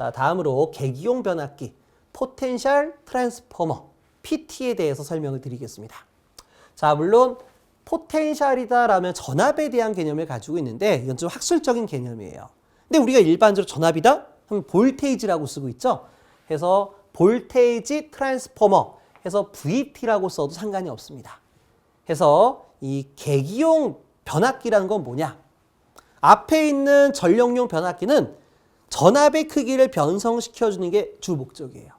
자, 다음으로 계기용 변압기, 포텐셜 트랜스포머, PT에 대해서 설명을 드리겠습니다. 자, 물론 포텐셜이다라면 전압에 대한 개념을 가지고 있는데 이건 좀 학술적인 개념이에요. 근데 우리가 일반적으로 전압이다? 하면 볼테이지라고 쓰고 있죠. 그래서 볼테이지 트랜스포머 해서 VT라고 써도 상관이 없습니다. 그래서 이 계기용 변압기라는 건 뭐냐? 앞에 있는 전력용 변압기는 전압의 크기를 변성시켜주는 게 주 목적이에요.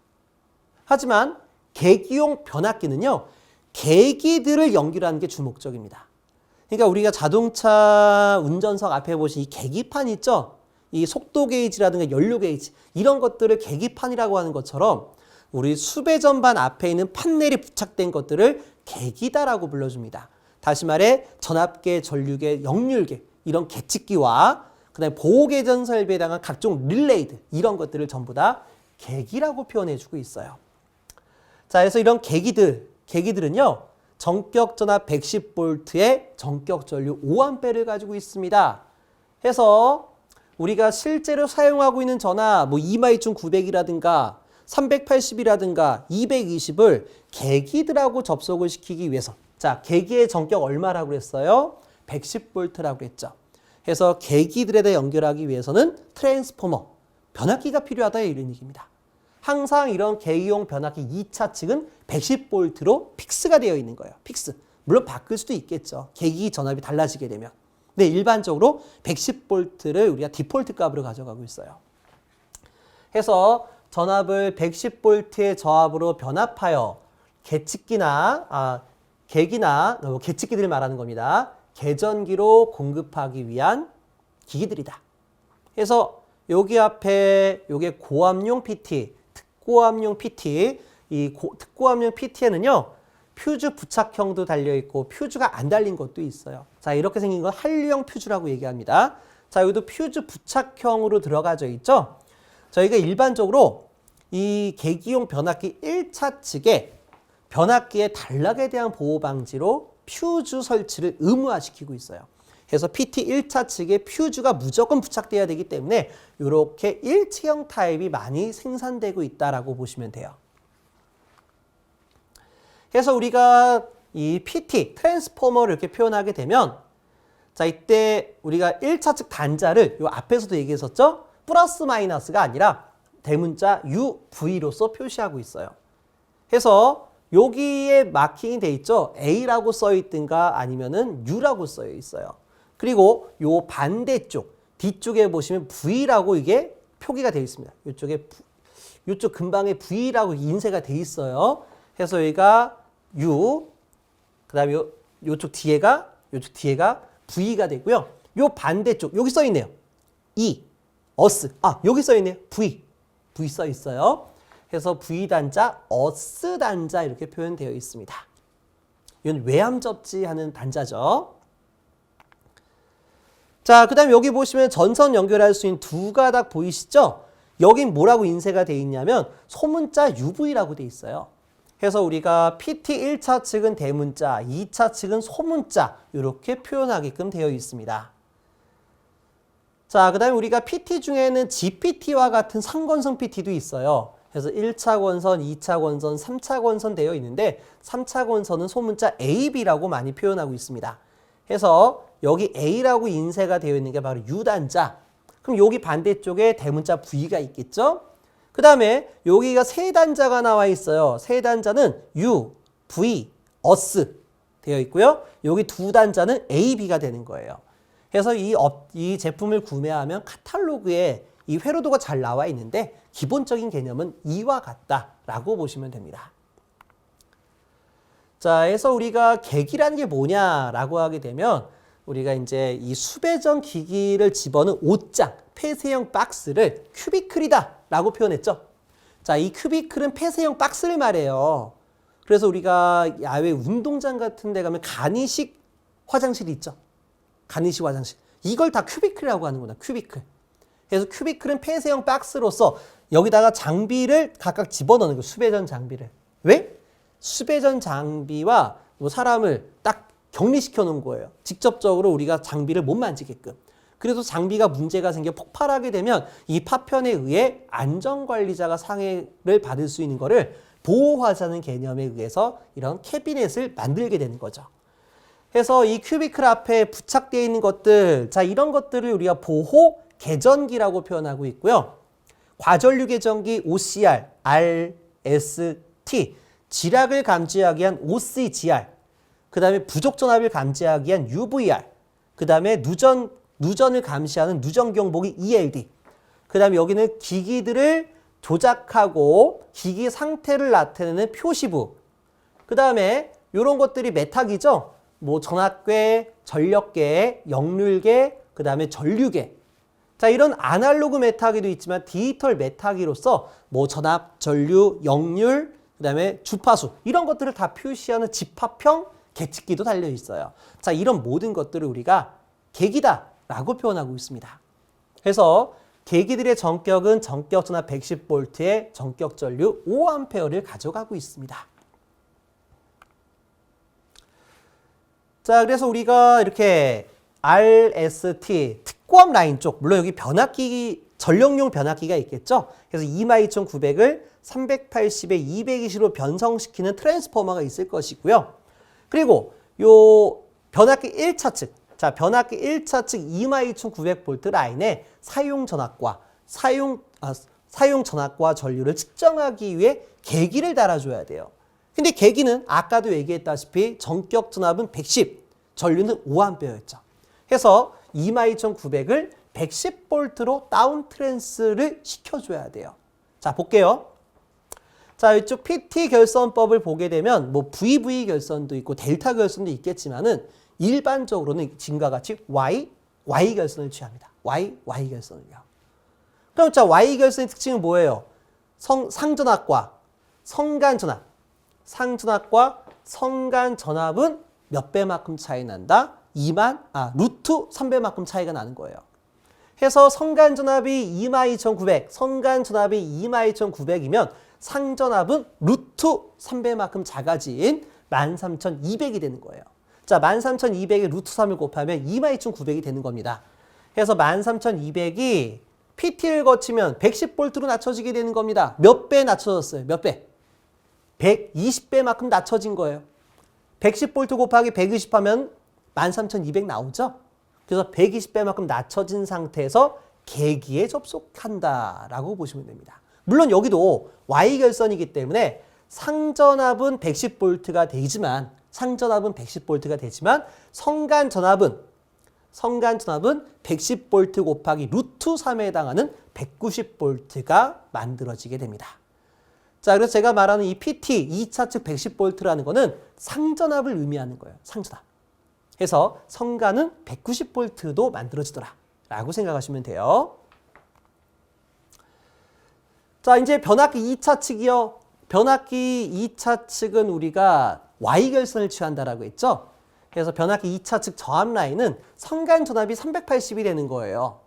하지만 계기용 변압기는요, 계기들을 연결하는 게 주 목적입니다. 그러니까 우리가 자동차 운전석 앞에 보신 이 계기판 있죠? 이 속도 게이지라든가 연료 게이지 이런 것들을 계기판이라고 하는 것처럼 우리 수배전반 앞에 있는 판넬이 부착된 것들을 계기다라고 불러줍니다. 다시 말해 전압계, 전류계, 역률계 이런 계측기와 그다음에 보호계전 설비에 해당한 각종 릴레이들 이런 것들을 전부 다 계기라고 표현해주고 있어요. 자, 그래서 이런 계기들은요 전격 전압 110V에 전격 전류 5A를 가지고 있습니다. 해서 우리가 실제로 사용하고 있는 전압 뭐 22,900이라든가 380이라든가 220을 계기들하고 접속을 시키기 위해서 자, 계기의 전격 얼마라고 그랬어요? 110V라고 그랬죠. 그래서 계기들에 연결하기 위해서는 트랜스포머, 변압기가 필요하다 이런 얘기입니다. 항상 이런 계기용 변압기 2차 측은 110V로 픽스가 되어 있는 거예요. 픽스. 물론 바뀔 수도 있겠죠. 계기 전압이 달라지게 되면. 근데 일반적으로 110V를 우리가 디폴트 값으로 가져가고 있어요. 해서 전압을 110V의 저압으로 변압하여 계측기나 계측기들을 말하는 겁니다. 계전기로 공급하기 위한 기기들이다. 그래서 여기 앞에 요게 고압용 PT, 특고압용 PT, 특고압용 PT에는요 퓨즈 부착형도 달려있고 퓨즈가 안 달린 것도 있어요. 자, 이렇게 생긴 건 한류형 퓨즈라고 얘기합니다. 자, 여기도 퓨즈 부착형으로 들어가져 있죠. 저희가 일반적으로 이 계기용 변압기 1차 측에 변압기의 단락에 대한 보호 방지로 퓨즈 설치를 의무화시키고 있어요. 그래서 PT 1차 측에 퓨즈가 무조건 부착돼야 되기 때문에 이렇게 일체형 타입이 많이 생산되고 있다라고 보시면 돼요. 그래서 우리가 이 PT, 트랜스포머를 이렇게 표현하게 되면 자, 이때 우리가 1차 측 단자를 요 앞에서도 얘기했었죠? 플러스 마이너스가 아니라 대문자 UV로서 표시하고 있어요. 그래서 여기에 마킹이 돼 있죠? A라고 써 있든가 아니면은 U라고 써 있어요. 그리고 요 반대쪽, 뒤쪽에 보시면 V라고 이게 표기가 되어 있습니다. 이쪽 근방에 V라고 인쇄가 되어 있어요. 그래서 여기가 U, 그 다음에 요쪽 뒤에가 V가 되고요. 요 반대쪽, 여기 써 있네요. E, us. 여기 써 있네요. V 써 있어요. 그래서 V 단자, us 단자 이렇게 표현되어 있습니다. 이건 외함 접지하는 단자죠. 자, 그 다음에 여기 보시면 전선 연결할 수 있는 두 가닥 보이시죠? 여긴 뭐라고 인쇄가 되어 있냐면 소문자 UV라고 되어 있어요. 그래서 우리가 PT 1차 측은 대문자, 2차 측은 소문자 이렇게 표현하게끔 되어 있습니다. 자, 그 다음에 우리가 PT 중에는 GPT와 같은 상권성 PT도 있어요. 그래서 1차 권선, 2차 권선, 3차 권선 되어 있는데 3차 권선은 소문자 AB라고 많이 표현하고 있습니다. 그래서 여기 A라고 인쇄가 되어 있는 게 바로 U단자. 그럼 여기 반대쪽에 대문자 V가 있겠죠? 그 다음에 여기가 세 단자가 나와 있어요. 세 단자는 U, V, us 되어 있고요. 여기 두 단자는 A, B가 되는 거예요. 그래서 이 제품을 구매하면 카탈로그에 이 회로도가 잘 나와 있는데 기본적인 개념은 이와 같다라고 보시면 됩니다. 자, 그래서 우리가 계기라는 게 뭐냐라고 하게 되면 우리가 이제 이 수배전 기기를 집어넣은 옷장, 폐쇄형 박스를 큐비클이다라고 표현했죠. 자, 이 큐비클은 폐쇄형 박스를 말해요. 그래서 우리가 야외 운동장 같은 데 가면 간이식 화장실이 있죠. 간이식 화장실. 이걸 다 큐비클이라고 하는구나. 큐비클. 그래서 큐비클은 폐쇄형 박스로서 여기다가 장비를 각각 집어넣는 거예요. 수배전 장비를. 왜? 수배전 장비와 사람을 딱 격리시켜 놓은 거예요. 직접적으로 우리가 장비를 못 만지게끔. 그래도 장비가 문제가 생겨 폭발하게 되면 이 파편에 의해 안전관리자가 상해를 받을 수 있는 거를 보호하자는 개념에 의해서 이런 캐비넷을 만들게 되는 거죠. 그래서 이 큐비클 앞에 부착되어 있는 것들, 자, 이런 것들을 우리가 보호 개전기라고 표현하고 있고요. 과전류 개전기 OCR, RST, 지락을 감지하기 위한 OCGR, 그 다음에 부족 전압을 감지하기 위한 UVR, 그 다음에 누전을 감시하는 누전 경보기 ELD, 그 다음에 여기는 기기들을 조작하고 기기 상태를 나타내는 표시부, 그 다음에 이런 것들이 메타기죠. 뭐 전압계, 전력계, 역률계, 그 다음에 전류계. 자, 이런 아날로그 메타기도 있지만 디지털 메타기로서 뭐 전압, 전류, 역률, 그 다음에 주파수 이런 것들을 다 표시하는 집합형 계측기도 달려 있어요. 자, 이런 모든 것들을 우리가 계기다라고 표현하고 있습니다. 그래서 계기들의 전격은 전격 전압 110V에 전격 전류 5A를 가져가고 있습니다. 자, 그래서 우리가 이렇게 RST 특고압 라인 쪽, 물론 여기 변압기, 전력용 변압기가 있겠죠. 그래서 22900을 380에 220으로 변성시키는 트랜스포머가 있을 것이고요. 그리고 요 변압기 1차 측, 자, 변압기 1차 측 22900V 라인에 사용 전압과 전류를 측정하기 위해 계기를 달아줘야 돼요. 근데 계기는 아까도 얘기했다시피 전격 전압은 110, 전류는 5A였죠. 그래서 22900을 110V로 다운 트랜스를 시켜줘야 돼요. 자, 볼게요. 자, 이쪽 PT 결선법을 보게 되면 뭐 VV 결선도 있고 델타 결선도 있겠지만은 일반적으로는 지금과 같이 Y 결선을 취합니다. Y 결선을요. 그럼 자, Y 결선의 특징은 뭐예요? 상전압과 성간전압. 상전압과 성간전압은 몇 배만큼 차이 난다? 루트 3배만큼 차이가 나는 거예요. 해서 성간전압이 22900, 성간전압이 22900이면 상전압은 루트 3배만큼 작아진 13200이 되는 거예요. 자, 13200에 루트 3을 곱하면 22900이 되는 겁니다. 그래서 13200이 PT를 거치면 110V로 낮춰지게 되는 겁니다. 몇 배 낮춰졌어요? 몇 배? 120배만큼 낮춰진 거예요. 110V 곱하기 120 하면 13200 나오죠? 그래서 120배만큼 낮춰진 상태에서 계기에 접속한다라고 보시면 됩니다. 물론 여기도 Y결선이기 때문에 상전압은 110V가 되지만 성간전압은 110V 곱하기 루트 3에 해당하는 190V가 만들어지게 됩니다. 자, 그래서 제가 말하는 이 PT 2차 측 110V라는 거는 상전압을 의미하는 거예요. 상전압. 그래서 성간은 190V도 만들어지더라 라고 생각하시면 돼요. 자, 이제 변압기 2차 측이요. 변압기 2차 측은 우리가 Y결선을 취한다라고 했죠. 그래서 변압기 2차 측 저압 라인은 성간 전압이 380이 되는 거예요.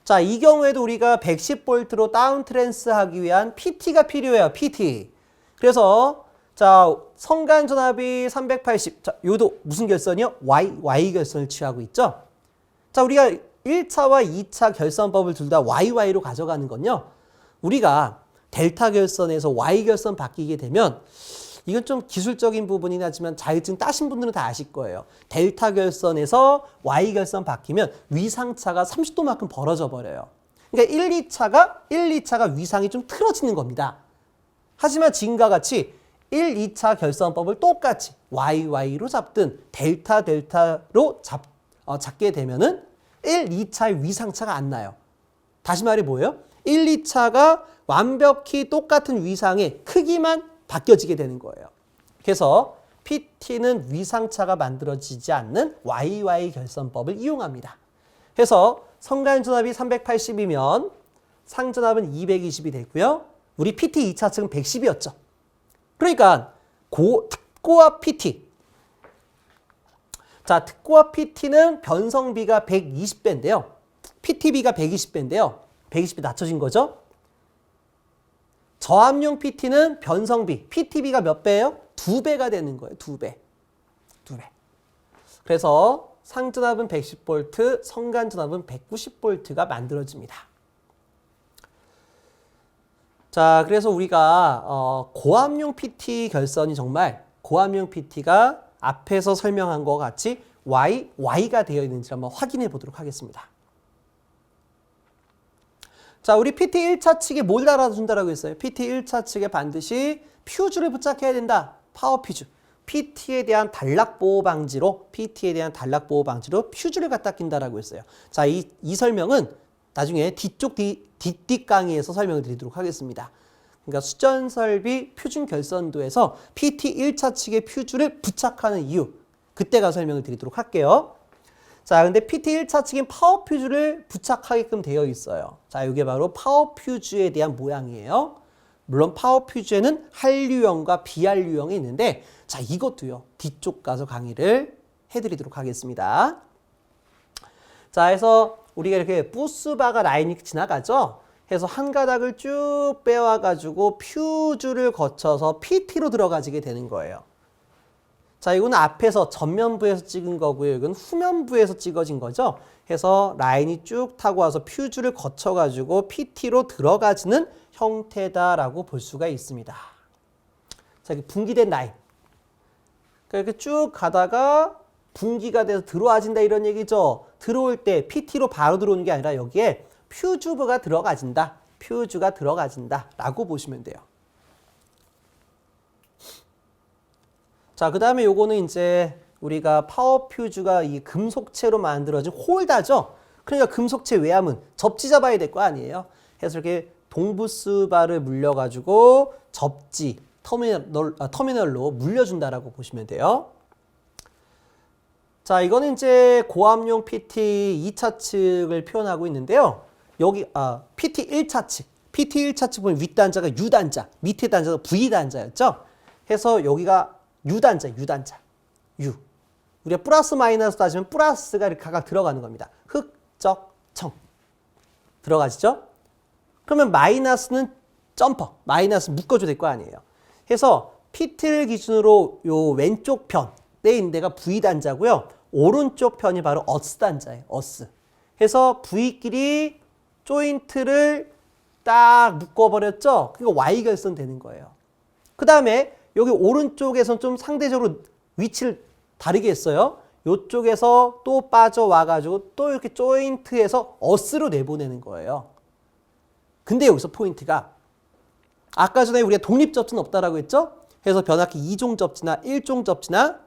자, 이 경우에도 우리가 110V로 다운 트랜스 하기 위한 PT가 필요해요. PT. 그래서 자, 성간 전압이 380. 자, 요도 무슨 결선이요? Y 결선을 취하고 있죠. 자, 우리가 1차와 2차 결선법을 둘 다 YY로 가져가는 건요. 우리가 델타 결선에서 Y 결선 바뀌게 되면 이건 좀 기술적인 부분이긴 하지만 자격증 따신 분들은 다 아실 거예요. 델타 결선에서 Y 결선 바뀌면 위상차가 30도만큼 벌어져 버려요. 그러니까 1, 2차가 위상이 좀 틀어지는 겁니다. 하지만 지금과 같이 1, 2차 결선법을 똑같이 YY로 잡든 델타로 잡게 되면은 1, 2차의 위상차가 안 나요. 다시 말해 뭐예요? 1, 2차가 완벽히 똑같은 위상의 크기만 바뀌어지게 되는 거예요. 그래서 PT는 위상차가 만들어지지 않는 YY 결선법을 이용합니다. 그래서 성간전압이 380이면 상전압은 220이 되고요. 우리 PT 2차 측은 110이었죠. 그러니까 특고압 PT. 자, 특고압 PT는 변성비가 120배인데요. PT비가 120배인데요. 120배 낮춰진 거죠. 저압용 PT는 변성비, PT비가 몇 배예요? 2배가 되는 거예요. 2배. 그래서 상전압은 110V, 성간전압은 190V가 만들어집니다. 자, 그래서 우리가 고압용 PT 결선이 정말 고압용 PT가 앞에서 설명한 것과 같이 Y가 되어 있는지 한번 확인해 보도록 하겠습니다. 자, 우리 PT 1차 측에 뭘 달아준다라고 했어요? PT 1차 측에 반드시 퓨즈를 부착해야 된다. 파워 퓨즈. PT에 대한 단락보호 방지로 퓨즈를 갖다 낀다라고 했어요. 자, 이 설명은 나중에 뒷뒷 강의에서 설명을 드리도록 하겠습니다. 그러니까 수전설비 표준 결선도에서 PT 1차 측에 퓨즈를 부착하는 이유, 그때가 설명을 드리도록 할게요. 자, 근데 PT 1차 측인 파워 퓨즈를 부착하게끔 되어 있어요. 자, 이게 바로 파워 퓨즈에 대한 모양이에요. 물론 파워 퓨즈에는 한류형과 비한류형이 있는데, 자, 이것도요, 뒤쪽 가서 강의를 해드리도록 하겠습니다. 자, 해서 우리가 이렇게 부스바가 라인이 지나가죠? 해서 한 가닥을 쭉 빼와가지고 퓨즈를 거쳐서 PT로 들어가지게 되는 거예요. 자, 이거는 앞에서 전면부에서 찍은 거고요. 이건 후면부에서 찍어진 거죠. 해서 라인이 쭉 타고 와서 퓨즈를 거쳐가지고 PT로 들어가지는 형태다라고 볼 수가 있습니다. 자, 이렇게 분기된 라인. 그러니까 이렇게 쭉 가다가 분기가 돼서 들어와진다 이런 얘기죠. 들어올 때 PT로 바로 들어오는 게 아니라 여기에 퓨즈가 들어가진다. 퓨즈가 들어가진다 라고 보시면 돼요. 자, 그 다음에 요거는 이제 우리가 파워 퓨즈가 이 금속체로 만들어진 홀더죠. 그러니까 금속체 외함은 접지 잡아야 될 거 아니에요. 그래서 이렇게 동부스바를 물려가지고 접지 터미널로 물려준다라고 보시면 돼요. 자, 이거는 이제 고압용 PT 2차 측을 표현하고 있는데요. 여기 PT 1차 측. PT 1차 측 보면 윗단자가 U단자, 밑에 단자가 V단자였죠. 해서 여기가 U단자. U. 우리가 플러스 마이너스 따지면 플러스가 이렇게 각각 들어가는 겁니다. 흑적청. 들어가시죠? 그러면 마이너스는 점퍼. 마이너스 묶어줘야 될 거 아니에요. 해서 PT를 기준으로 요 왼쪽 편에 있는 데가 V단자고요. 오른쪽 편이 바로 어스단자예요. 어스. 해서 V끼리 조인트를 딱 묶어버렸죠? 그러니까 Y결선 되는 거예요. 그 다음에 여기 오른쪽에서는 좀 상대적으로 위치를 다르게 했어요. 이쪽에서 또 빠져와가지고 또 이렇게 조인트해서 어스로 내보내는 거예요. 근데 여기서 포인트가 아까 전에 우리가 독립접지는 없다라고 했죠? 그래서 변압기 2종 접지나 1종 접지나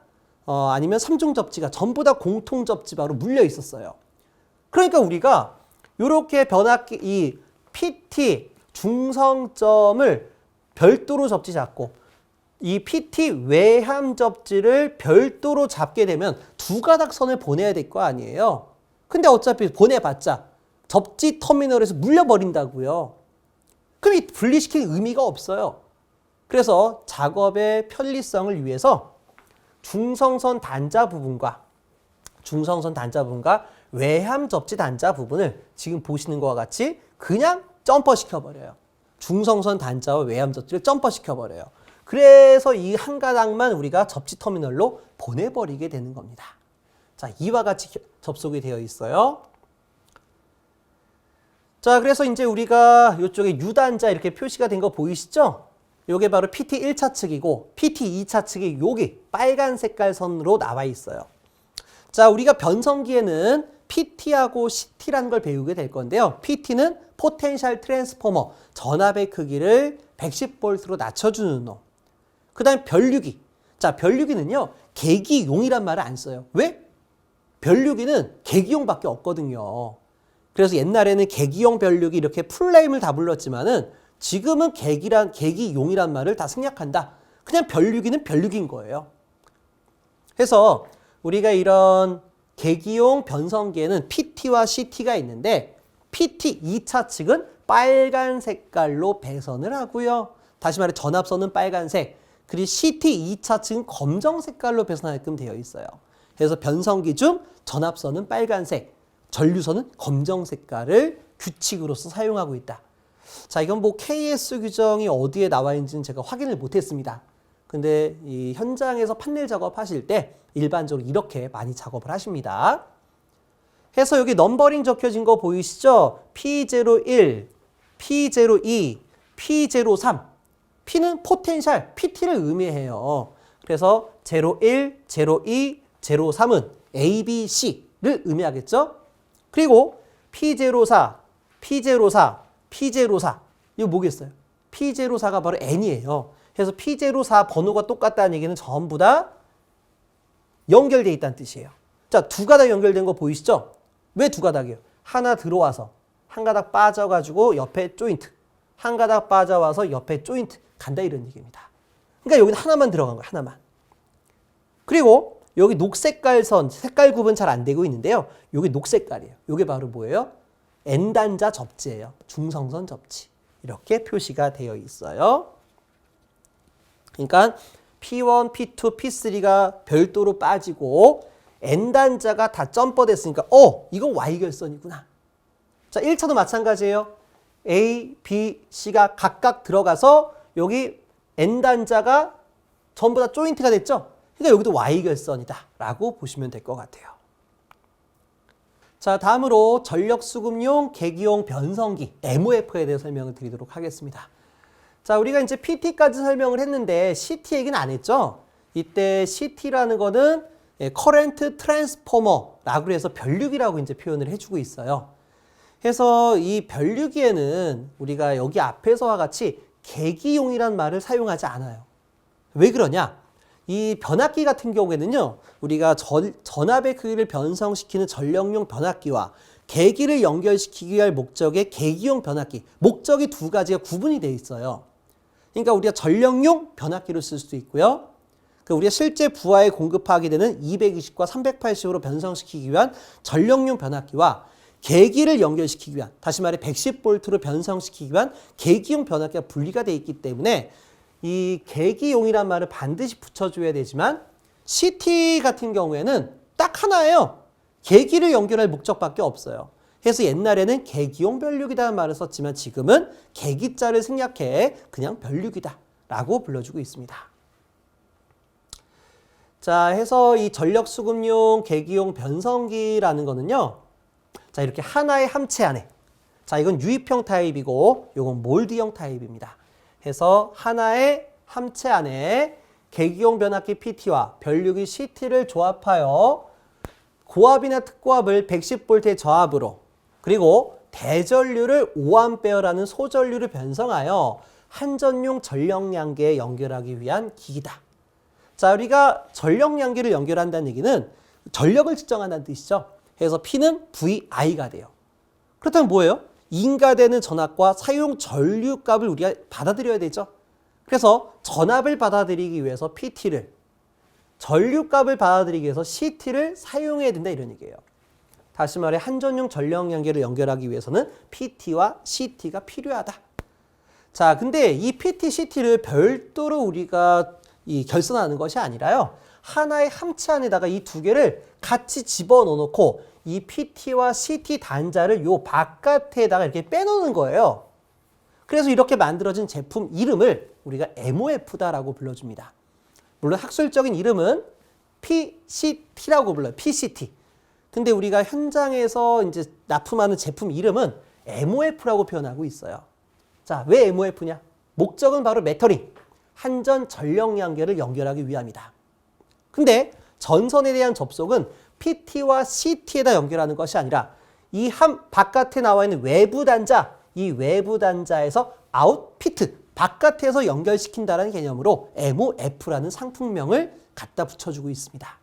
아니면 3종 접지가 전부 다 공통 접지바로 물려 있었어요. 그러니까 우리가 이렇게 변압기 이 PT 중성점을 별도로 접지 잡고 이 PT 외함 접지를 별도로 잡게 되면 두 가닥 선을 보내야 될 거 아니에요. 근데 어차피 보내봤자 접지 터미널에서 물려버린다고요. 그럼 이 분리시킬 의미가 없어요. 그래서 작업의 편리성을 위해서 중성선 단자 부분과 외함 접지 단자 부분을 지금 보시는 것과 같이 그냥 점퍼 시켜버려요. 중성선 단자와 외함 접지를 점퍼 시켜버려요. 그래서 이 한 가닥만 우리가 접지 터미널로 보내버리게 되는 겁니다. 자, 이와 같이 접속이 되어 있어요. 자, 그래서 이제 우리가 이쪽에 U단자 이렇게 표시가 된 거 보이시죠? 요게 바로 PT 1차 측이고 PT 2차 측이 여기 빨간 색깔 선으로 나와 있어요. 자, 우리가 변성기에는 PT하고 CT라는 걸 배우게 될 건데요. PT는 포텐셜 트랜스포머, 전압의 크기를 110V로 낮춰주는 놈. 그 다음에 변류기. 자, 변류기는요, 계기용이란 말을 안 써요. 왜? 변류기는 계기용밖에 없거든요. 그래서 옛날에는 계기용 변류기 이렇게 풀네임을 다 불렀지만은 지금은 계기용이란 말을 다 생략한다. 그냥 변류기는 변류기인 거예요. 그래서 우리가 이런 계기용 변성기에는 PT와 CT가 있는데 PT 2차 측은 빨간 색깔로 배선을 하고요. 다시 말해 전압선은 빨간색, 그리고 CT 2차 측은 검정 색깔로 배선하게끔 되어 있어요. 그래서 변성기 중 전압선은 빨간색, 전류선은 검정 색깔을 규칙으로서 사용하고 있다. 자, 이건 뭐 KS 규정이 어디에 나와 있는지는 제가 확인을 못했습니다. 근데 이 현장에서 판넬 작업하실 때 일반적으로 이렇게 많이 작업을 하십니다. 해서 여기 넘버링 적혀진 거 보이시죠? P01, P02, P03. P는 포텐셜, PT를 의미해요. 그래서 01, 02, 03은 A, B, C를 의미하겠죠? 그리고 P04, P04, P04. 이거 뭐겠어요? P04가 바로 N이에요. 그래서 P04 번호가 똑같다는 얘기는 전부 다 연결되어 있다는 뜻이에요. 자, 두 가닥 연결된 거 보이시죠? 왜 두 가닥이에요? 하나 들어와서 한 가닥 빠져가지고 옆에 조인트, 한 가닥 빠져와서 옆에 조인트 간다 이런 얘기입니다. 그러니까 여기는 하나만 들어간 거예요. 하나만. 그리고 여기 녹색깔 선, 색깔 구분 잘 안 되고 있는데요. 여기 녹색깔이에요. 이게 바로 뭐예요? N단자 접지예요. 중성선 접지. 이렇게 표시가 되어 있어요. 그러니까 P1, P2, P3가 별도로 빠지고 N단자가 다 점퍼됐으니까 이건 Y결선이구나. 자, 1차도 마찬가지예요. A, B, C가 각각 들어가서 여기 N단자가 전부 다 조인트가 됐죠? 그러니까 여기도 Y결선이다 라고 보시면 될 것 같아요. 자, 다음으로 전력수급용 계기용 변성기 MOF에 대해 설명을 드리도록 하겠습니다. 자, 우리가 이제 PT까지 설명을 했는데 CT 얘기는 안 했죠? 이때 CT라는 거는 Current Transformer라고 해서 변류기라고 이제 표현을 해주고 있어요. 그래서 이 변류기에는 우리가 여기 앞에서와 같이 계기용이란 말을 사용하지 않아요. 왜 그러냐? 이 변압기 같은 경우에는요, 우리가 전압의 크기를 변성시키는 전력용 변압기와 계기를 연결시키기 위한 목적의 계기용 변압기, 목적이 두 가지가 구분이 되어 있어요. 그러니까 우리가 전력용 변압기로 쓸 수도 있고요. 우리가 실제 부하에 공급하게 되는 220과 380으로 변성시키기 위한 전력용 변압기와 계기를 연결시키기 위한, 다시 말해 110V로 변성시키기 위한 계기용 변압기가 분리가 되어 있기 때문에 이 계기용이란 말을 반드시 붙여줘야 되지만 CT 같은 경우에는 딱 하나예요. 계기를 연결할 목적밖에 없어요. 그래서 옛날에는 계기용 변류기다는 말을 썼지만 지금은 계기자를 생략해 그냥 변류기다 라고 불러주고 있습니다. 자, 해서 이 전력수급용 계기용 변성기라는 거는요. 자, 이렇게 하나의 함체 안에, 자, 이건 유입형 타입이고 이건 몰드형 타입입니다. 해서 하나의 함체 안에 계기용 변압기 PT와 변류기 CT를 조합하여 고압이나 특고압을 110V의 저압으로 그리고 대전류를 5A라는 소전류를 변성하여 한전용 전력량계에 연결하기 위한 기기다. 자, 우리가 전력량계를 연결한다는 얘기는 전력을 측정한다는 뜻이죠. 그래서 P는 VI가 돼요. 그렇다면 뭐예요? 인가되는 전압과 사용 전류값을 우리가 받아들여야 되죠. 그래서 전압을 받아들이기 위해서 PT를, 전류값을 받아들이기 위해서 CT를 사용해야 된다 이런 얘기예요. 다시 말해 한전용 전력량계를 연결하기 위해서는 PT와 CT가 필요하다. 자, 근데 이 PT, CT를 별도로 우리가 결선하는 것이 아니라요. 하나의 함체 안에다가 이 두 개를 같이 집어넣어 놓고 이 PT와 CT 단자를 요 바깥에다가 이렇게 빼놓는 거예요. 그래서 이렇게 만들어진 제품 이름을 우리가 MOF다라고 불러줍니다. 물론 학술적인 이름은 PCT라고 불러요. PCT. 근데 우리가 현장에서 이제 납품하는 제품 이름은 MOF라고 표현하고 있어요. 자, 왜 MOF냐? 목적은 바로 매터링, 한전 전력량계를 연결하기 위함이다. 근데 전선에 대한 접속은 PT와 CT에다 연결하는 것이 아니라 이 바깥에 나와 있는 외부 단자, 이 외부 단자에서 아웃피트, 바깥에서 연결시킨다는 개념으로 MOF라는 상품명을 갖다 붙여주고 있습니다.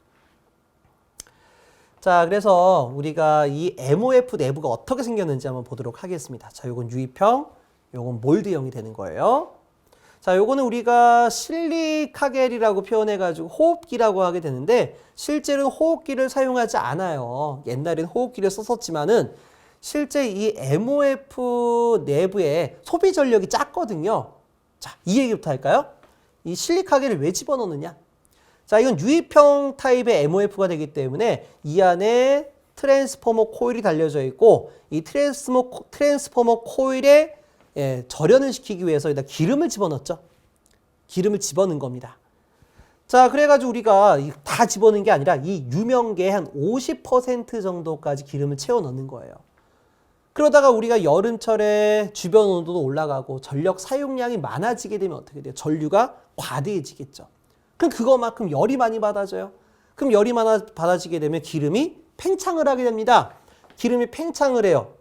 자, 그래서 우리가 이 MOF 내부가 어떻게 생겼는지 한번 보도록 하겠습니다. 자, 요건 유입형, 요건 몰드형이 되는 거예요. 자, 요거는 우리가 실리카겔이라고 표현해가지고 호흡기라고 하게 되는데 실제로 호흡기를 사용하지 않아요. 옛날에는 호흡기를 썼었지만은 실제 이 MOF 내부에 소비 전력이 작거든요. 자, 이 얘기부터 할까요? 이 실리카겔을 왜 집어넣느냐? 자, 이건 유입형 타입의 MOF가 되기 때문에 이 안에 트랜스포머 코일이 달려져 있고 이 트랜스포머 코일에 절연을 시키기 위해서 여기다 기름을 집어넣었죠. 기름을 집어넣은 겁니다. 자, 그래가지고 우리가 다 집어넣는 게 아니라 이 유명계의 한 50% 정도까지 기름을 채워 넣는 거예요. 그러다가 우리가 여름철에 주변 온도도 올라가고 전력 사용량이 많아지게 되면 어떻게 돼요? 전류가 과대해지겠죠. 그럼 그거만큼 열이 많이 받아져요. 그럼 열이 많아 받아지게 되면 기름이 팽창을 하게 됩니다. 기름이 팽창을 해요.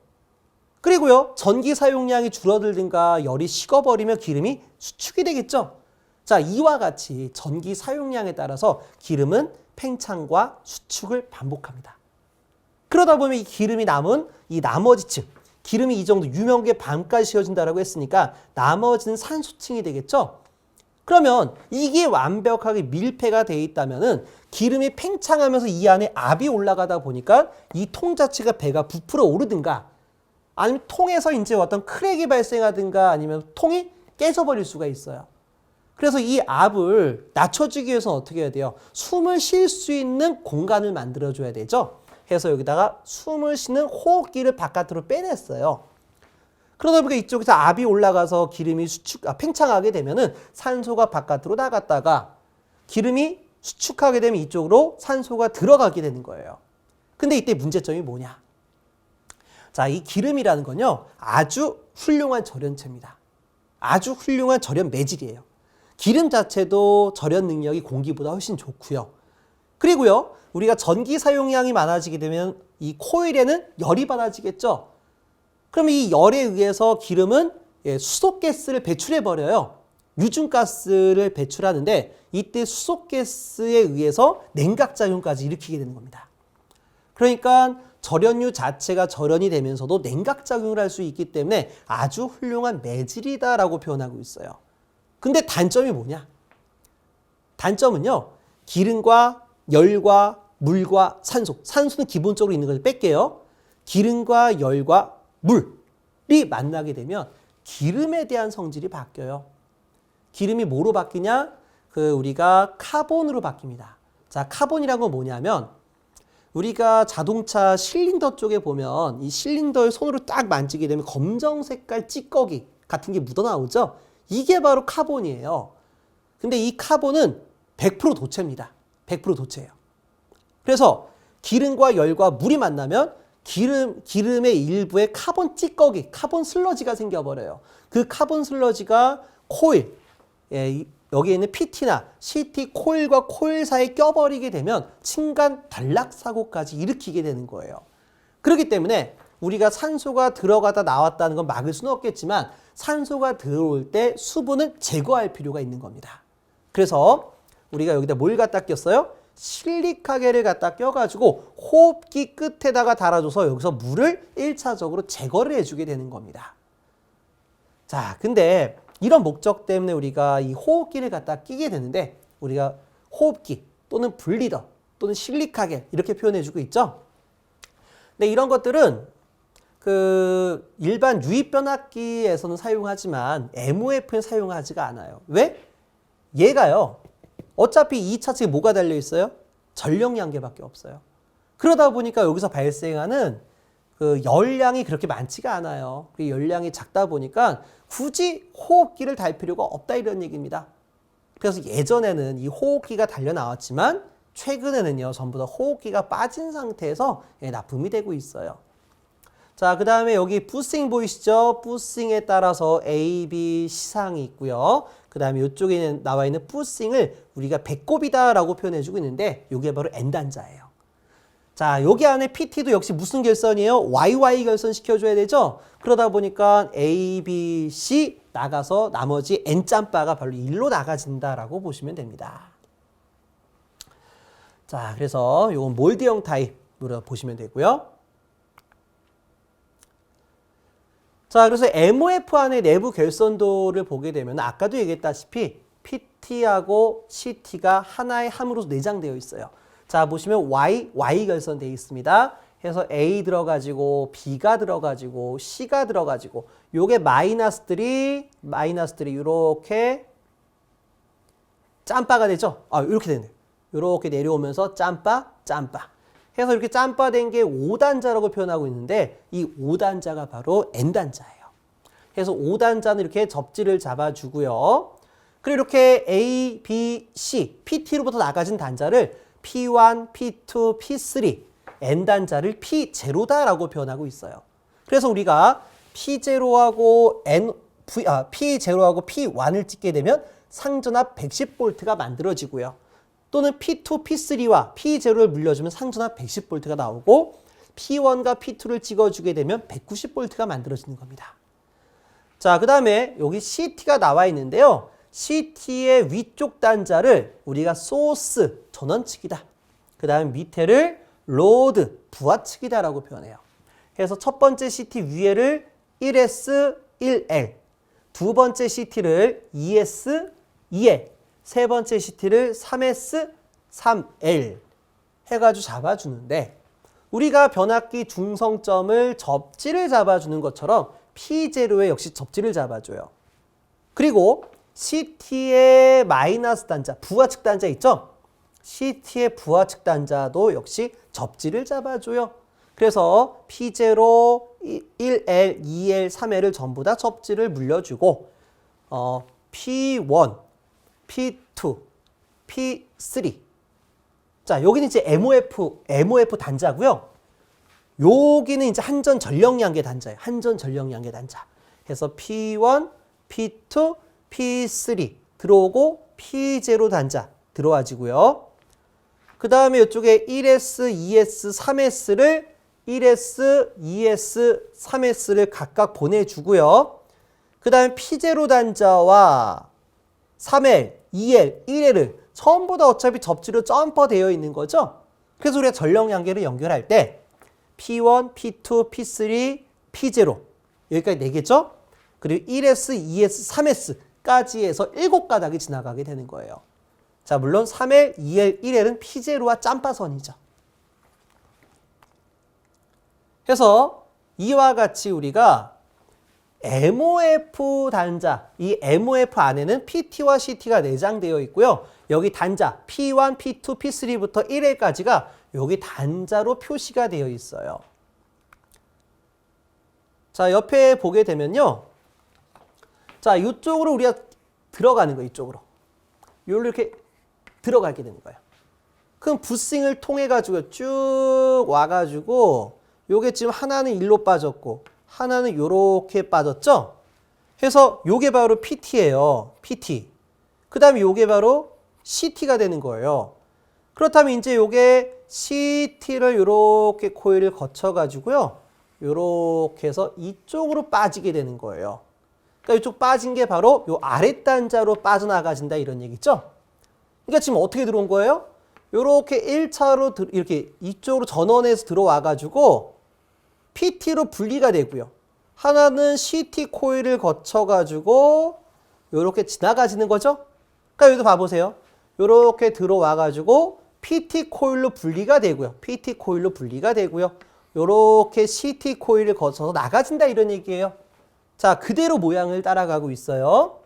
그리고요, 전기 사용량이 줄어들든가 열이 식어버리면 기름이 수축이 되겠죠. 자, 이와 같이 전기 사용량에 따라서 기름은 팽창과 수축을 반복합니다. 그러다 보면 이 기름이 남은 이 나머지 층, 기름이 이 정도 유명계 반까지 씌워진다고 했으니까 나머지는 산소층이 되겠죠. 그러면 이게 완벽하게 밀폐가 되어 있다면은 기름이 팽창하면서 이 안에 압이 올라가다 보니까 이 통 자체가 배가 부풀어 오르든가 아니면 통에서 이제 어떤 크랙이 발생하든가 아니면 통이 깨져버릴 수가 있어요. 그래서 이 압을 낮춰주기 위해서는 어떻게 해야 돼요? 숨을 쉴 수 있는 공간을 만들어줘야 되죠. 해서 여기다가 숨을 쉬는 호흡기를 바깥으로 빼냈어요. 그러다 보니까 이쪽에서 압이 올라가서 기름이 팽창하게 되면은 산소가 바깥으로 나갔다가 기름이 수축하게 되면 이쪽으로 산소가 들어가게 되는 거예요. 근데 이때 문제점이 뭐냐? 자, 이 기름이라는 건요, 아주 훌륭한 절연체입니다. 아주 훌륭한 절연 매질이에요. 기름 자체도 절연 능력이 공기보다 훨씬 좋고요. 그리고요, 우리가 전기 사용량이 많아지게 되면 이 코일에는 열이 받아지겠죠. 그럼 이 열에 의해서 기름은 수소가스를 배출해버려요. 유증가스를 배출하는데 이때 수소가스에 의해서 냉각작용까지 일으키게 되는 겁니다. 그러니까 절연유 자체가 절연이 되면서도 냉각작용을 할 수 있기 때문에 아주 훌륭한 매질이다라고 표현하고 있어요. 근데 단점이 뭐냐? 단점은요, 기름과 열과 물과 산소, 산소는 기본적으로 있는 걸 뺄게요. 기름과 열과 물이 만나게 되면 기름에 대한 성질이 바뀌어요. 기름이 뭐로 바뀌냐? 우리가 카본으로 바뀝니다. 자, 카본이란 건 뭐냐면 우리가 자동차 실린더 쪽에 보면 이 실린더를 손으로 딱 만지게 되면 검정 색깔 찌꺼기 같은 게 묻어나오죠? 이게 바로 카본이에요. 근데 이 카본은 100% 도체입니다. 100% 도체예요. 그래서 기름과 열과 물이 만나면 기름의 일부에 카본 찌꺼기, 카본 슬러지가 생겨버려요. 그 카본 슬러지가 코일, 여기에 있는 PT나 CT 코일과 코일 사이에 껴버리게 되면 층간 단락 사고까지 일으키게 되는 거예요. 그렇기 때문에 우리가 산소가 들어가다 나왔다는 건 막을 수는 없겠지만 산소가 들어올 때 수분을 제거할 필요가 있는 겁니다. 그래서 우리가 여기다 뭘 갖다 꼈어요? 실리카겔을 갖다 껴가지고 호흡기 끝에다가 달아줘서 여기서 물을 1차적으로 제거를 해주게 되는 겁니다. 자, 근데 이런 목적 때문에 우리가 이 호흡기를 갖다 끼게 되는데 우리가 호흡기 또는 분리더 또는 실리카겔 이렇게 표현해주고 있죠. 근데 이런 것들은 일반 유입변압기에서는 사용하지만 MOF에는 사용하지가 않아요. 왜? 얘가요, 어차피 이 차체에 뭐가 달려있어요? 전력량계밖에 없어요. 그러다 보니까 여기서 발생하는 열량이 그렇게 많지가 않아요. 열량이 작다 보니까 굳이 호흡기를 달 필요가 없다 이런 얘기입니다. 그래서 예전에는 이 호흡기가 달려 나왔지만 최근에는요, 전부 다 호흡기가 빠진 상태에서 납품이 되고 있어요. 자, 그 다음에 여기 부싱 보이시죠? 부싱에 따라서 A, B, C상이 있고요. 그 다음에 이쪽에 나와 있는 부싱을 우리가 배꼽이다라고 표현해주고 있는데 이게 바로 N단자예요. 자, 여기 안에 PT도 역시 무슨 결선이에요? YY 결선 시켜줘야 되죠? 그러다 보니까 A, B, C 나가서 나머지 N짬바가 바로 1로 나가진다라고 보시면 됩니다. 자, 그래서 이건 몰드형 타입으로 보시면 되고요. 자, 그래서 MOF 안의 내부 결선도를 보게 되면 아까도 얘기했다시피 PT하고 CT가 하나의 함으로 내장되어 있어요. 자, 보시면 Y 결선되어 있습니다. 해서 A 들어가지고 B가 들어가지고 C가 들어가지고 요게 마이너스들이 이렇게 짬바가 되죠? 이렇게 되네요. 이렇게 내려오면서 짬바. 해서 이렇게 짬바된 게 5단자라고 표현하고 있는데 이 5단자가 바로 N단자예요. 그래서 5단자는 이렇게 접지를 잡아주고요. 그리고 이렇게 A, B, C, PT로부터 나가진 단자를 P1, P2, P3, N 단자를 P0다라고 표현하고 있어요. 그래서 우리가 P0하고 P0하고 P1을 찍게 되면 상전압 110V가 만들어지고요. 또는 P2, P3와 P0를 물려주면 상전압 110V가 나오고 P1과 P2를 찍어주게 되면 190V가 만들어지는 겁니다. 자, 그 다음에 여기 CT가 나와 있는데요. CT의 위쪽 단자를 우리가 소스, 전원측이다. 그 다음 밑에를 로드, 부하측이다라고 표현해요. 그래서 첫 번째 CT 위에를 1S, 1L, 두 번째 CT를 2S, 2L, 세 번째 CT를 3S, 3L 해가지고 잡아주는데 우리가 변압기 중성점을 접지를 잡아주는 것처럼 P0에 역시 접지를 잡아줘요. 그리고 CT의 마이너스 단자, 부하측 단자 있죠? CT의 부하측 단자도 역시 접지를 잡아줘요. 그래서 P0, 1L, 2L, 3L을 전부 다 접지를 물려주고 P1, P2, P3 자, 여기는 이제 MOF 단자고요. 여기는 이제 한전 전력량계 단자예요. 한전 전력량계 단자. 그래서 P1, P2, P3 들어오고 P0 단자 들어와지고요. 그 다음에 이쪽에 1S, 2S, 3S를 1S, 2S, 3S를 각각 보내주고요. 그 다음에 P0 단자와 3L, 2L, 1L을 전부 다 어차피 접지로 점퍼되어 있는 거죠. 그래서 우리가 전력량계를 연결할 때 P1, P2, P3, P0 여기까지 4개죠. 그리고 1S, 2S, 3S까지 해서 7가닥이 지나가게 되는 거예요. 자, 물론 3L, 2L, 1L은 P0와 짬바선이죠. 그래서 이와 같이 우리가 MOF 단자, 이 MOF 안에는 PT와 CT가 내장되어 있고요. 여기 단자 P1, P2, P3부터 1L까지가 여기 단자로 표시가 되어 있어요. 자, 옆에 보게 되면요. 자, 이쪽으로 우리가 들어가는 거예요. 이쪽으로. 이렇게 들어가게 되는 거예요. 그럼 부싱을 통해 가지고 쭉 와가지고 요게 지금 하나는 일로 빠졌고 하나는 요렇게 빠졌죠? 그래서 요게 바로 PT예요. PT. 그 다음에 요게 바로 CT가 되는 거예요. 그렇다면 이제 요게 CT를 요렇게 코일을 거쳐가지고요. 요렇게 해서 이쪽으로 빠지게 되는 거예요. 그러니까 이쪽 빠진 게 바로 요 아랫단자로 빠져나가진다 이런 얘기죠? 그러니까 지금 어떻게 들어온 거예요? 요렇게 1차로 이렇게 이쪽으로 전원해서 들어와가지고 PT로 분리가 되고요. 하나는 CT 코일을 거쳐가지고 요렇게 지나가지는 거죠? 그러니까 여기도 봐보세요. 요렇게 들어와가지고 PT 코일로 분리가 되고요. PT 코일로 분리가 되고요. 요렇게 CT 코일을 거쳐서 나가진다 이런 얘기예요. 자, 그대로 모양을 따라가고 있어요.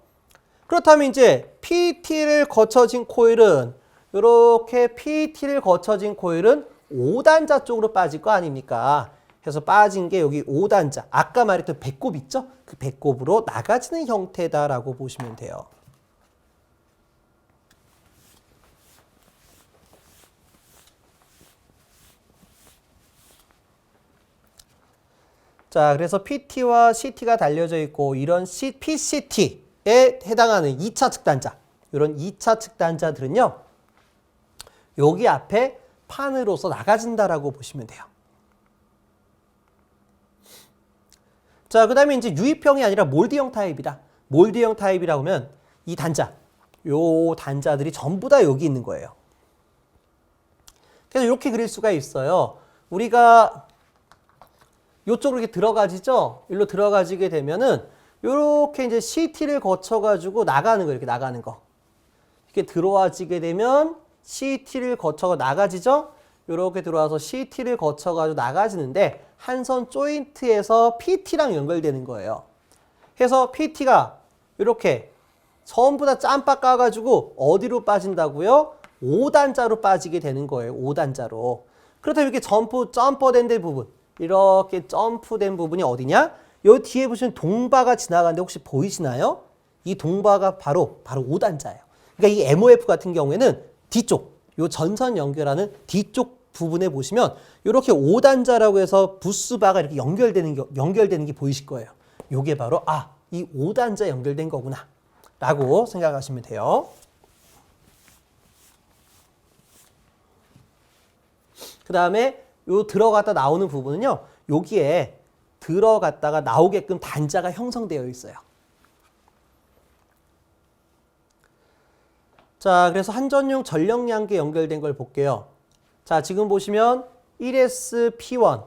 그렇다면 이제 PT를 거쳐진 코일은 요렇게 PT를 거쳐진 코일은 5단자 쪽으로 빠질 거 아닙니까? 그래서 빠진 게 여기 5단자. 아까 말했던 배꼽 있죠? 그 배꼽으로 나가지는 형태다라고 보시면 돼요. 자, 그래서 PT와 CT가 달려져 있고 이런 PCT에 해당하는 2차 측단자, 이런 2차 측단자들은요. 여기 앞에 판으로서 나가진다라고 보시면 돼요. 자, 그 다음에 이제 유입형이 아니라 몰드형 타입이다. 몰드형 타입이라고 하면 이 단자, 요 단자들이 전부 다 여기 있는 거예요. 그래서 이렇게 그릴 수가 있어요. 우리가 요쪽으로 이렇게 들어가지죠? 일로 들어가지게 되면은 요렇게 이제 CT를 거쳐가지고 나가는 거, 이렇게 나가는 거. 이렇게 들어와지게 되면 CT를 거쳐가 나가지죠? 요렇게 들어와서 CT를 거쳐가지고 나가지는데 한선 조인트에서 PT랑 연결되는 거예요. 그래서 PT가 이렇게 전부 다 짬박 까가지고 어디로 빠진다고요? 5단자로 빠지게 되는 거예요. 5단자로. 그렇다면 이렇게 점퍼된 부분, 이렇게 점프된 부분이 어디냐? 여기 뒤에 보시면 동바가 지나가는데 혹시 보이시나요? 이 동바가 바로 5단자예요. 그러니까 이 MOF 같은 경우에는 뒤쪽, 요 전선 연결하는 뒤쪽 부분에 보시면 이렇게 5단자라고 해서 부스바가 이렇게 연결되는 게 보이실 거예요. 요게 바로 이 5단자 연결된 거구나 라고 생각하시면 돼요. 그 다음에 요 들어갔다 나오는 부분은요, 여기에 들어갔다가 나오게끔 단자가 형성되어 있어요. 자, 그래서 한전용 전력량계 연결된 걸 볼게요. 자, 지금 보시면 1S P1,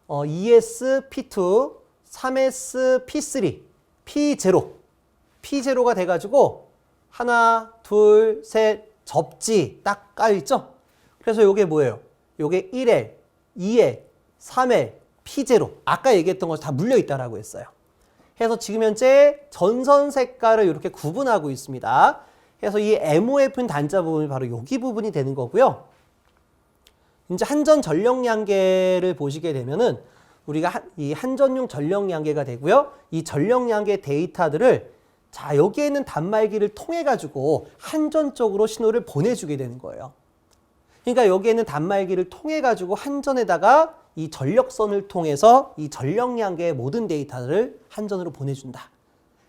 2S P2, 3S P3, P0가 돼가지고 하나, 둘, 셋, 접지 딱 까여있죠? 그래서 요게 뭐예요? 요게 1L, 2L, 3L, P0. 아까 얘기했던 것이 다 물려있다라고 했어요. 그래서 지금 현재 전선 색깔을 이렇게 구분하고 있습니다. 그래서 이 MOF인 단자 부분이 바로 여기 부분이 되는 거고요. 이제 한전 전력량계를 보시게 되면은 우리가 이 한전용 전력량계가 되고요. 이 전력량계 데이터들을 자, 여기에 있는 단말기를 통해 가지고 한전 쪽으로 신호를 보내주게 되는 거예요. 그러니까 여기에 있는 단말기를 통해 가지고 한전에다가 이 전력선을 통해서 이 전력량계의 모든 데이터를 한전으로 보내준다.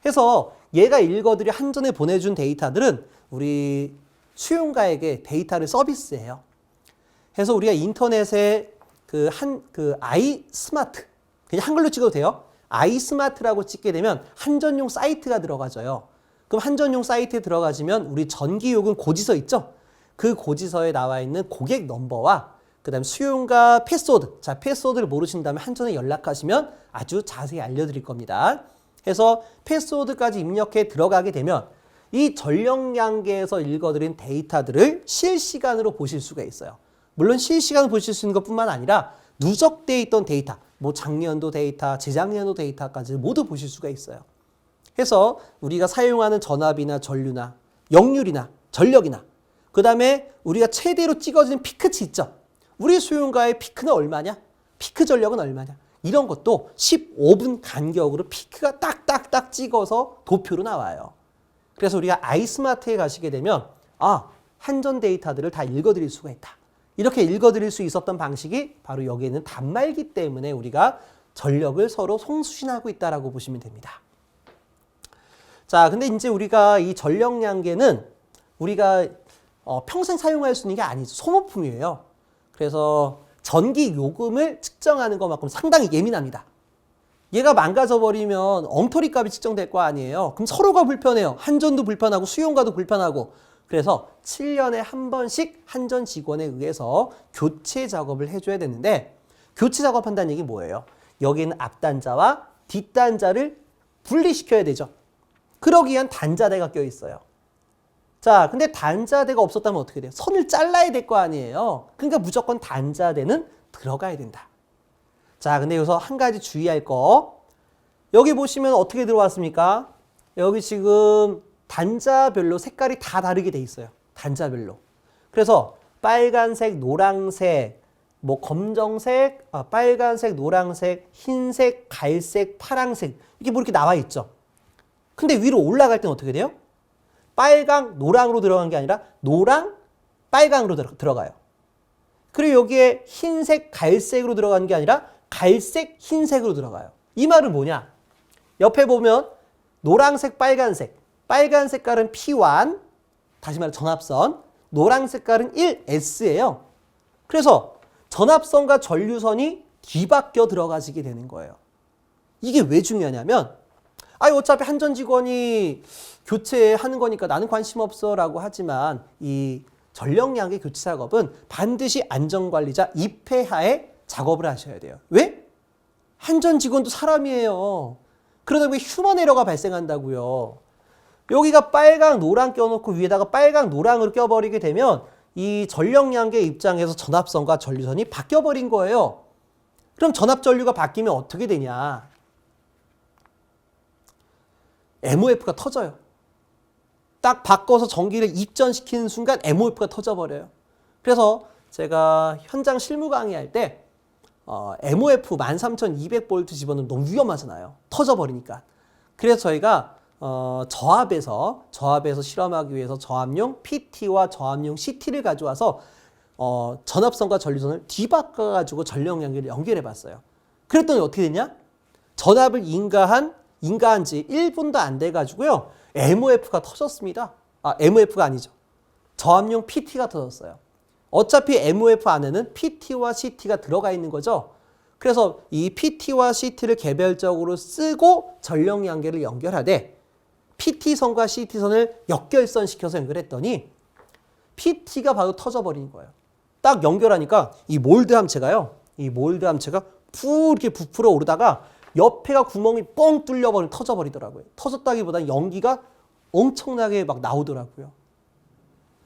그래서 얘가 읽어들이 한전에 보내준 데이터들은 우리 수용가에게 데이터를 서비스해요. 그래서 우리가 인터넷에 그 아이스마트, 그냥 한글로 찍어도 돼요. 아이스마트라고 찍게 되면 한전용 사이트가 들어가져요. 그럼 한전용 사이트에 들어가시면 우리 전기요금 고지서 있죠? 그 고지서에 나와 있는 고객 넘버와 그 다음에 수용가 패스워드. 자, 패스워드를 모르신다면 한전에 연락하시면 아주 자세히 알려드릴 겁니다. 그래서 패스워드까지 입력해 들어가게 되면 이 전력량계에서 읽어드린 데이터들을 실시간으로 보실 수가 있어요. 물론 실시간으로 보실 수 있는 것뿐만 아니라 누적되어 있던 데이터, 뭐 작년도 데이터, 재작년도 데이터까지 모두 보실 수가 있어요. 그래서 우리가 사용하는 전압이나 전류나 역률이나 전력이나 그 다음에 우리가 최대로 찍어지는 피크치 있죠. 우리 수용가의 피크는 얼마냐? 피크 전력은 얼마냐? 이런 것도 15분 간격으로 피크가 딱딱딱 찍어서 도표로 나와요. 그래서 우리가 아이스마트에 가시게 되면 한전 데이터들을 다 읽어드릴 수가 있다. 이렇게 읽어드릴 수 있었던 방식이 바로 여기에 있는 단말기 때문에 우리가 전력을 서로 송수신하고 있다라고 보시면 됩니다. 자, 근데 이제 우리가 이 전력량계는 우리가 평생 사용할 수 있는 게 아니죠. 소모품이에요. 그래서 전기 요금을 측정하는 것만큼 상당히 예민합니다. 얘가 망가져버리면 엉터리 값이 측정될 거 아니에요. 그럼 서로가 불편해요. 한전도 불편하고 수용가도 불편하고. 그래서 7년에 한 번씩 한전 직원에 의해서 교체 작업을 해줘야 되는데 교체 작업한다는 얘기 뭐예요? 여기는 앞단자와 뒷단자를 분리시켜야 되죠. 그러기 위한 단자대가 껴있어요. 자, 근데 단자대가 없었다면 어떻게 돼요? 선을 잘라야 될 거 아니에요. 그러니까 무조건 단자대는 들어가야 된다. 자, 근데 여기서 한 가지 주의할 거. 여기 보시면 어떻게 들어왔습니까? 여기 지금 단자별로 색깔이 다 다르게 돼 있어요. 단자별로. 그래서 빨간색, 노란색, 뭐 검정색, 빨간색, 노란색, 흰색, 갈색, 파란색 이게 뭐 이렇게 나와 있죠. 근데 위로 올라갈 때는 어떻게 돼요? 빨강, 노랑으로 들어간 게 아니라 노랑, 빨강으로 들어가요. 그리고 여기에 흰색, 갈색으로 들어가는 게 아니라 갈색, 흰색으로 들어가요. 이 말은 뭐냐? 옆에 보면 노란색, 빨간색. 빨간 색깔은 P1, 다시 말해 전압선. 노란 색깔은 1S예요. 그래서 전압선과 전류선이 뒤바뀌어 들어가지게 되는 거예요. 이게 왜 중요하냐면 어차피 한전 직원이 교체하는 거니까 나는 관심 없어 라고 하지만 이 전력량계 교체 작업은 반드시 안전관리자 입회하에 작업을 하셔야 돼요. 왜? 한전 직원도 사람이에요. 그러다 보니 휴먼 에러가 발생한다고요. 여기가 빨강, 노랑 껴놓고 위에다가 빨강, 노랑을 껴버리게 되면 이 전력량계 입장에서 전압선과 전류선이 바뀌어버린 거예요. 그럼 전압 전류가 바뀌면 어떻게 되냐? MOF가 터져요. 딱 바꿔서 전기를 입전시키는 순간 MOF가 터져버려요. 그래서 제가 현장 실무 강의할 때 MOF 13,200V 집어넣으면 너무 위험하잖아요. 터져버리니까. 그래서 저희가 저압에서 실험하기 위해서 저압용 PT와 저압용 CT를 가져와서 전압선과 전류선을 뒤바꿔가지고 전력 연결을 연결해 봤어요. 그랬더니 어떻게 됐냐? 전압을 인가한 지 1분도 안 돼가지고요. MOF가 터졌습니다. MOF가 아니죠. 저압용 PT가 터졌어요. 어차피 MOF 안에는 PT와 CT가 들어가 있는 거죠. 그래서 이 PT와 CT를 개별적으로 쓰고 전력 연결을 연결하되 PT선과 CT선을 역결선시켜서 연결했더니 PT가 바로 터져버린 거예요. 딱 연결하니까 이 몰드 함체가 이렇게 부풀어 오르다가 옆에가 구멍이 뻥 터져버리더라고요. 터졌다기보다는 연기가 엄청나게 막 나오더라고요.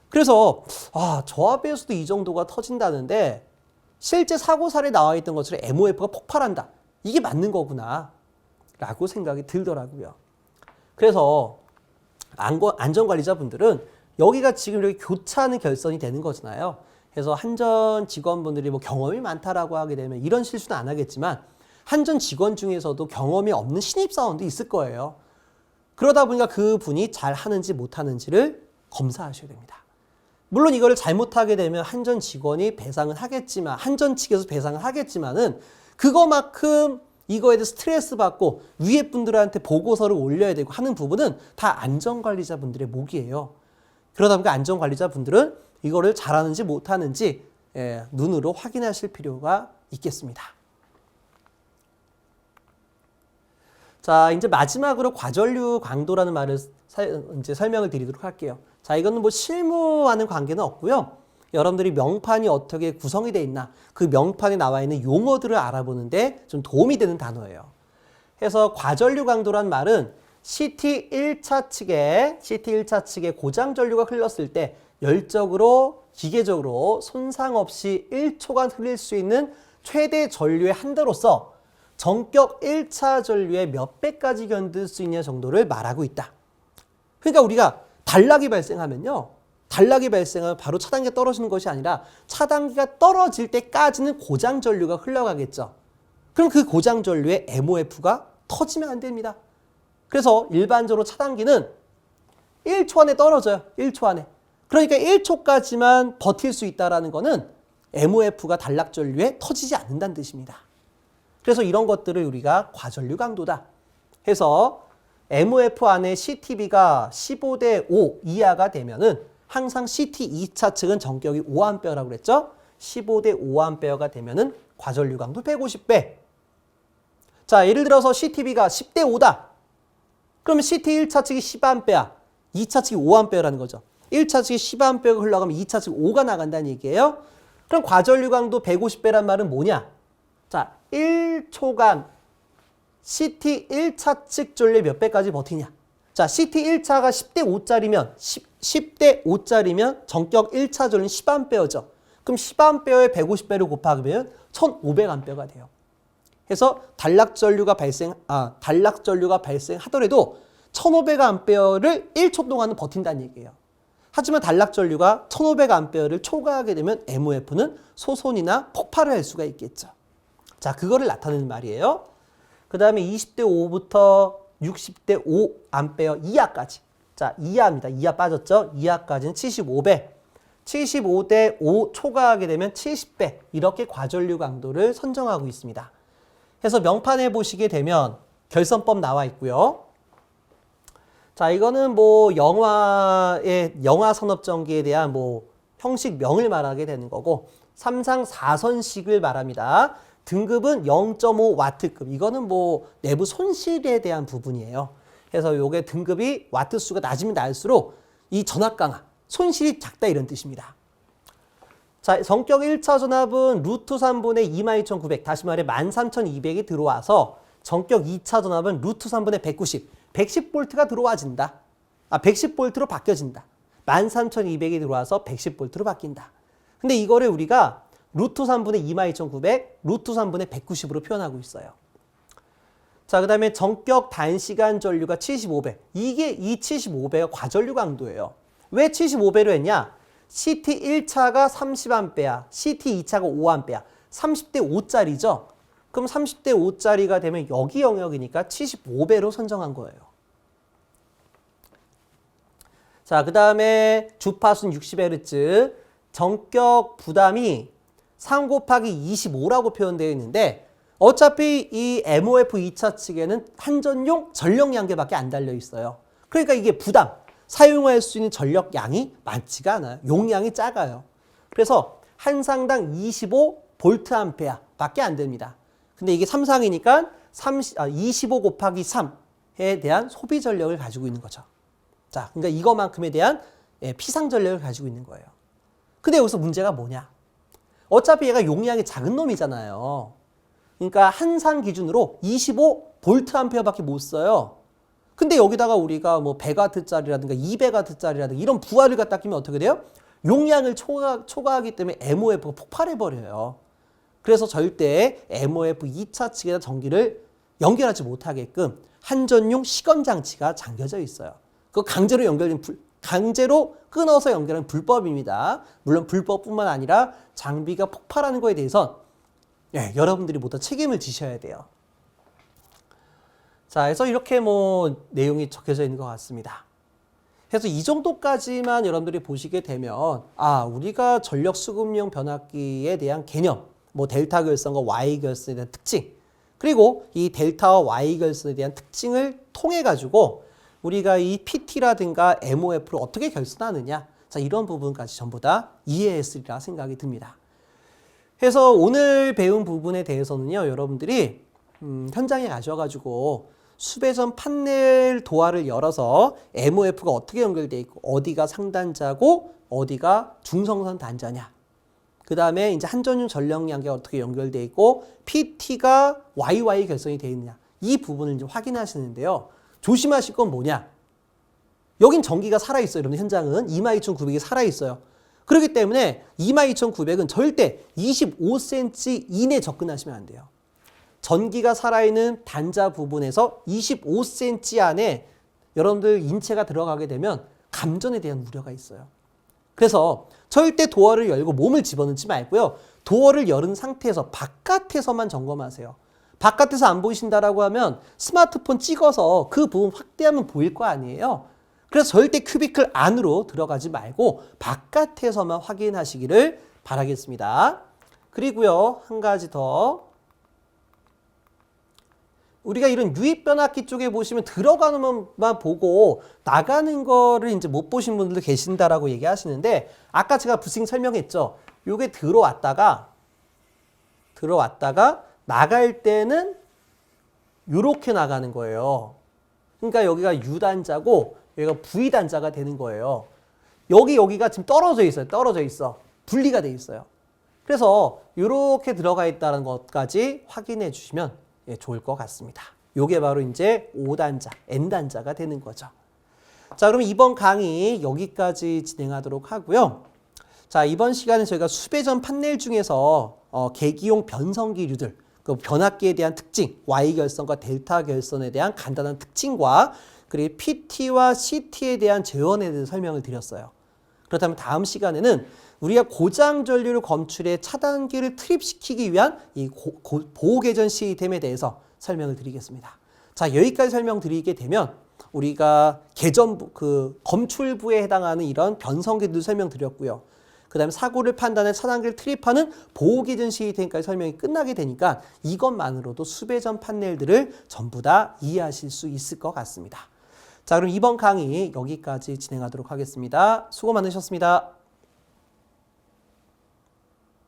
그래서 저압에서도 이 정도가 터진다는데 실제 사고 사례에 나와 있던 것처럼 MOF가 폭발한다. 이게 맞는 거구나 라고 생각이 들더라고요. 그래서 안전관리자분들은 여기가 지금 이렇게 교차하는 결선이 되는 거잖아요. 그래서 한전 직원분들이 뭐 경험이 많다라고 하게 되면 이런 실수는 안 하겠지만 한전 직원 중에서도 경험이 없는 신입사원도 있을 거예요. 그러다 보니까 그분이 잘 하는지 못하는지를 검사하셔야 됩니다. 물론 이거를 잘못하게 되면 한전 직원이 배상은 하겠지만, 한전 측에서 배상을 하겠지만은 그거만큼 이거에 대해 스트레스 받고 위에 분들한테 보고서를 올려야 되고 하는 부분은 다 안전관리자분들의 몫이에요. 그러다 보니까 안전관리자분들은 이거를 잘하는지 못하는지 눈으로 확인하실 필요가 있겠습니다. 자, 이제 마지막으로 과전류 강도라는 말을 이제 설명을 드리도록 할게요. 자, 이거는 뭐 실무와는 관계는 없고요. 여러분들이 명판이 어떻게 구성이 되어 있나, 그 명판에 나와 있는 용어들을 알아보는데 좀 도움이 되는 단어예요. 그래서 과전류 강도란 말은 CT 1차 측에 고장 전류가 흘렀을 때 열적으로, 기계적으로 손상 없이 1초간 흘릴 수 있는 최대 전류의 한도로서 전격 1차 전류의 몇 배까지 견딜 수 있냐 정도를 말하고 있다. 그러니까 우리가 단락이 발생하면요. 단락이 발생하면 바로 차단기가 떨어지는 것이 아니라 차단기가 떨어질 때까지는 고장 전류가 흘러가겠죠. 그럼 그 고장 전류의 MOF가 터지면 안 됩니다. 그래서 일반적으로 차단기는 1초 안에 떨어져요. 1초 안에. 그러니까 1초까지만 버틸 수 있다는 거는 MOF가 단락 전류에 터지지 않는다는 뜻입니다. 그래서 이런 것들을 우리가 과전류 강도다 해서 MOF 안에 CTB가 15대 5 이하가 되면은 항상 CT 2차 측은 전격이 5A라고 그랬죠? 15대 5A가 되면은 과전류 강도 150배. 자, 예를 들어서 CTB가 10대 5다. 그러면 CT 1차 측이 10A, 2차 측이 5A라는 거죠. 1차 측이 10A가 흘러가면 2차 측 5가 나간다는 얘기예요. 그럼 과전류 강도 150배란 말은 뭐냐? 자, 1초간 CT 1차 측 전류의 몇 배까지 버티냐? 자, CT 1차가 10대 5짜리면 10대 5짜리면 전격 1차 전류는 10A죠. 그럼 10A에 150배를 곱하면 1500A가 돼요. 그래서 단락 전류가 발생하더라도 1500A를 1초 동안은 버틴다는 얘기예요. 하지만 단락 전류가 1500A를 초과하게 되면 MOF는 소손이나 폭발을 할 수가 있겠죠. 자, 그거를 나타내는 말이에요. 그 다음에 20대 5부터 60대 5A 이하까지. 자, 이하입니다. 이하 빠졌죠? 이하까지는 75배. 75대 5 초과하게 되면 70배. 이렇게 과전류 강도를 선정하고 있습니다. 그래서 명판에 보시게 되면 결선법 나와 있고요. 자, 이거는 뭐 영화 산업전기에 대한 뭐 형식명을 말하게 되는 거고 3상 4선식을 말합니다. 등급은 0.5와트급. 이거는 뭐 내부 손실에 대한 부분이에요. 그래서 요게 등급이 와트 수가 낮으면 낮을수록 이 전압 강화, 손실이 작다 이런 뜻입니다. 자, 전격 1차 전압은 루트 3분의 22,900, 다시 말해 13,200이 들어와서 전격 2차 전압은 루트 3분의 190, 110V가 들어와진다. 110V로 바뀌어진다. 13,200이 들어와서 110V로 바뀐다. 근데 이거를 우리가 루트 3분의 22,900, 루트 3분의 190으로 표현하고 있어요. 자, 그 다음에 전격 단시간 전류가 75배. 이 75배가 과전류 강도예요. 왜 75배로 했냐? CT 1차가 30A야. CT 2차가 5A야. 30대 5짜리죠? 그럼 30대 5짜리가 되면 여기 영역이니까 75배로 선정한 거예요. 자, 그 다음에 주파수는 60Hz, 전격 부담이 3 곱하기 25라고 표현되어 있는데 어차피 이 MOF 2차 측에는 한전용 전력량계밖에 안 달려 있어요. 그러니까 이게 부담, 사용할 수 있는 전력량이 많지가 않아요. 용량이 작아요. 그래서 한 상당 25V 밖에 안 됩니다. 근데 이게 삼상이니까 25 곱하기 3에 대한 소비 전력을 가지고 있는 거죠. 자, 그러니까 이거만큼에 대한 피상 전력을 가지고 있는 거예요. 근데 여기서 문제가 뭐냐? 어차피 얘가 용량이 작은 놈이잖아요. 그러니까 한 상 기준으로 25V밖에 못 써요. 근데 여기다가 우리가 뭐 100W짜리라든가 200W짜리라든가 이런 부하를 갖다 끼면 어떻게 돼요? 용량을 초과하기 때문에 MOF가 폭발해버려요. 그래서 절대 MOF 2차 측에다 전기를 연결하지 못하게끔 한전용 시건 장치가 잠겨져 있어요. 그 강제로 끊어서 연결하는 불법입니다. 물론 불법뿐만 아니라 장비가 폭발하는 거에 대해서 여러분들이 모두 책임을 지셔야 돼요. 자, 그래서 이렇게 뭐 내용이 적혀져 있는 것 같습니다. 그래서 이 정도까지만 여러분들이 보시게 되면 우리가 전력 수급용 변압기에 대한 개념, 뭐 델타 결선과 Y 결선에 대한 특징, 그리고 이 델타와 Y 결선에 대한 특징을 통해 가지고 우리가 이 PT라든가 MOF를 어떻게 결선하느냐, 자, 이런 부분까지 전부 다 이해했으리라 생각이 듭니다. 그래서 오늘 배운 부분에 대해서는요, 여러분들이 현장에 가셔가지고 수배전 판넬 도화를 열어서 MOF가 어떻게 연결되어 있고 어디가 상단자고 어디가 중성선 단자냐, 그 다음에 이제 한전용 전력량계가 어떻게 연결되어 있고 PT가 YY 결선이 되어 있느냐, 이 부분을 이제 확인하시는데요. 조심하실 건 뭐냐? 여긴 전기가 살아있어요. 여러분, 현장은 22,900이 살아있어요. 그렇기 때문에 22,900은 절대 25cm 이내 접근하시면 안 돼요. 전기가 살아있는 단자 부분에서 25cm 안에 여러분들 인체가 들어가게 되면 감전에 대한 우려가 있어요. 그래서 절대 도어를 열고 몸을 집어넣지 말고요. 도어를 열은 상태에서 바깥에서만 점검하세요. 바깥에서 안 보이신다라고 하면 스마트폰 찍어서 그 부분 확대하면 보일 거 아니에요. 그래서 절대 큐비클 안으로 들어가지 말고 바깥에서만 확인하시기를 바라겠습니다. 그리고요, 한 가지 더. 우리가 이런 유입 변압기 쪽에 보시면 들어가는 것만 보고 나가는 거를 이제 못 보신 분들도 계신다라고 얘기하시는데, 아까 제가 부싱 설명했죠. 요게 들어왔다가 나갈 때는 요렇게 나가는 거예요. 그러니까 여기가 U단자고 여기가 V단자가 되는 거예요. 여기가 지금 떨어져 있어요. 떨어져 있어. 분리가 돼 있어요. 그래서 이렇게 들어가 있다는 것까지 확인해 주시면 좋을 것 같습니다. 요게 바로 이제 O단자, N단자가 되는 거죠. 자, 그러면 이번 강의 여기까지 진행하도록 하고요. 자, 이번 시간에 저희가 수배전 판넬 중에서 계기용 변성기류들, 그 변압기에 대한 특징, Y 결선과 델타 결선에 대한 간단한 특징과 그리고 PT와 CT에 대한 재원에 대해서 설명을 드렸어요. 그렇다면 다음 시간에는 우리가 고장 전류를 검출해 차단기를 투입시키기 위한 이 보호 개전 시스템에 대해서 설명을 드리겠습니다. 자, 여기까지 설명드리게 되면 우리가 개전부, 검출부에 해당하는 이런 변성기들 설명드렸고요. 그 다음에 사고를 판단해 차단기를 투입하는 보호 개전 시스템까지 설명이 끝나게 되니까 이것만으로도 수배전 판넬들을 전부 다 이해하실 수 있을 것 같습니다. 자, 그럼 이번 강의 여기까지 진행하도록 하겠습니다. 수고 많으셨습니다.